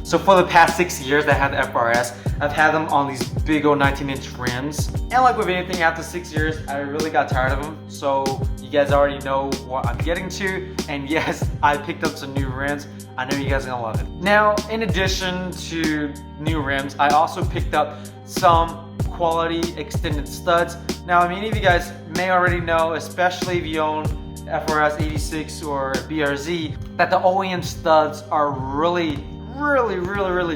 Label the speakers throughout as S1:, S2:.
S1: So for the past 6 years that I had the FR-S, I've had them on these big old 19-inch rims. And like with anything, after 6 years, I really got tired of them. So you guys already know what I'm getting to. And yes, I picked up some new rims. I know you guys are gonna love it. Now, in addition to new rims, I also picked up some quality extended studs. Now, many of you guys may already know, especially if you own FRS 86 or BRZ, that the OEM studs are really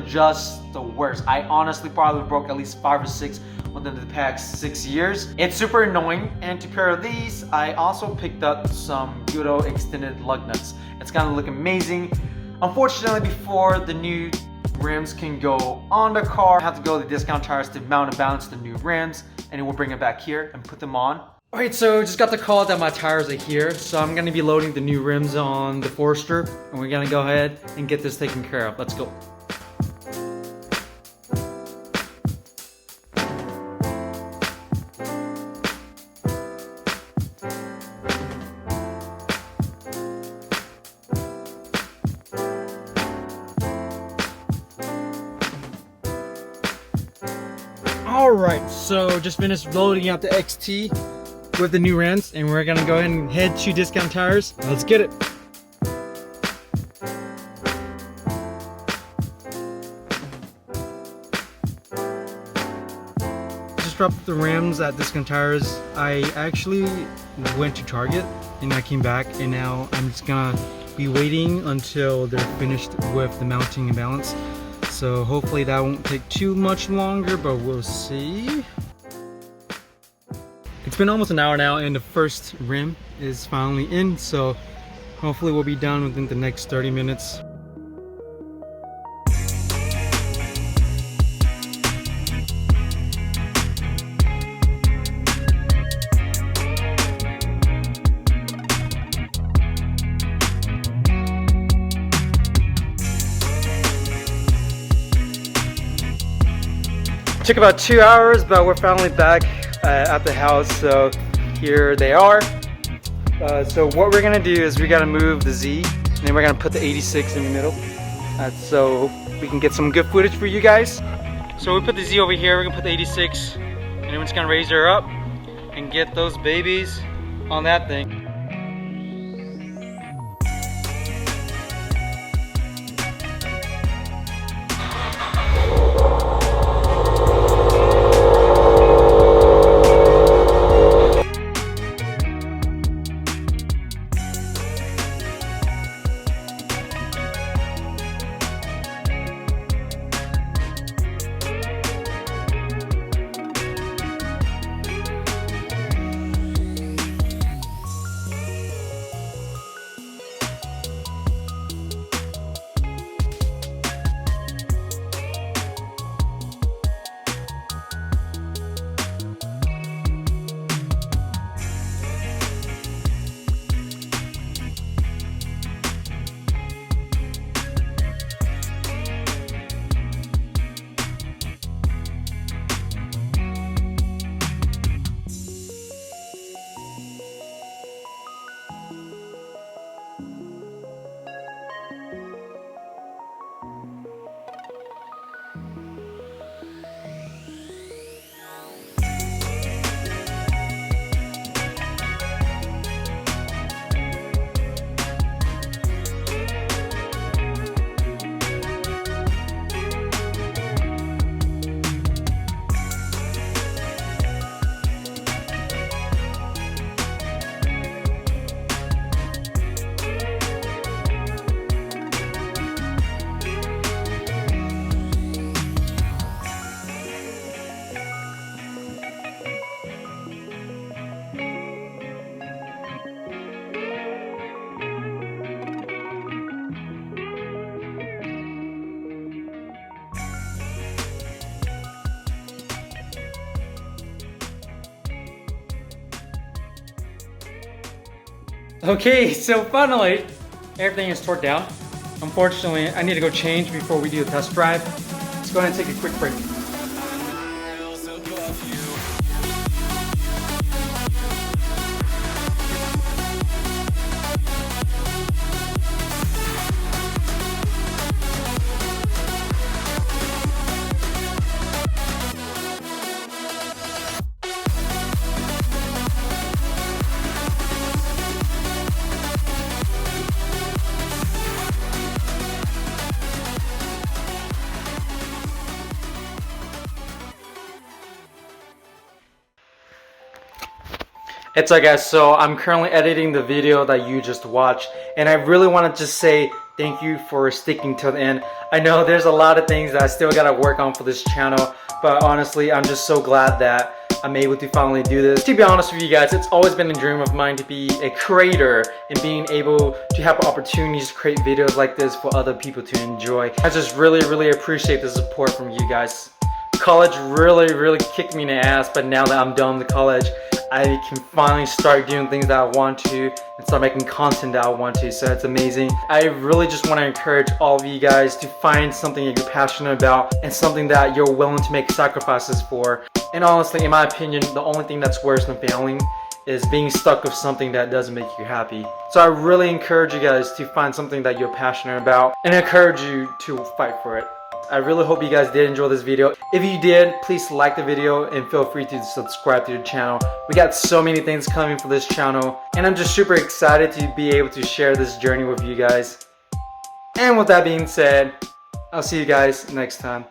S1: just the worst. I honestly probably broke at least 5 or 6 within the past 6 years. It's super annoying, and to pair these, I also picked up some good old extended lug nuts. It's gonna look amazing. Unfortunately, before the new rims can go on the car, I have to go to the discount tires to mount and balance the new rims, and then we'll bring it back here and put them on. Alright, so just got the call that my tires are here, so I'm gonna be loading the new rims on the Forester, and we're gonna go ahead and get this taken care of. Let's go. Alright, so just finished loading out the XT with the new rims, and we're gonna go ahead and head to discount tires. Let's get it. Just dropped the rims at discount tires. I actually went to Target and I came back, and now I'm just gonna be waiting until they're finished with the mounting and balance. So hopefully that won't take too much longer, but we'll see. It's been almost an hour now and the first rim is finally in, so hopefully we'll be done within the next 30 minutes. Took about 2 hours, but we're finally back at the house, so here they are. So what we're gonna do is we gotta move the Z, and then we're gonna put the 86 in the middle, so we can get some good footage for you guys. So we put the Z over here, we're gonna put the 86, and then we're just gonna raise her up and get those babies on that thing. Okay, so finally, everything is torqued down. Unfortunately, I need to go change before we do the test drive. Let's go ahead and take a quick break. It's alright guys, so I'm currently editing the video that you just watched, and I really want to just say thank you for sticking till the end. I know there's a lot of things that I still gotta work on for this channel, but honestly I'm just so glad that I'm able to finally do this. To be honest with you guys, it's always been a dream of mine to be a creator and being able to have opportunities to create videos like this for other people to enjoy. I just really appreciate the support from you guys. College really kicked me in the ass, but now that I'm done with college, I can finally start doing things that I want to and start making content that I want to, so it's amazing. I really just want to encourage all of you guys to find something that you're passionate about and something that you're willing to make sacrifices for. And honestly, in my opinion, the only thing that's worse than failing is being stuck with something that doesn't make you happy. So I really encourage you guys to find something that you're passionate about and encourage you to fight for it. I really hope you guys did enjoy this video. If you did, please like the video and feel free to subscribe to the channel. We got so many things coming for this channel, and I'm just super excited to be able to share this journey with you guys. And with that being said, I'll see you guys next time.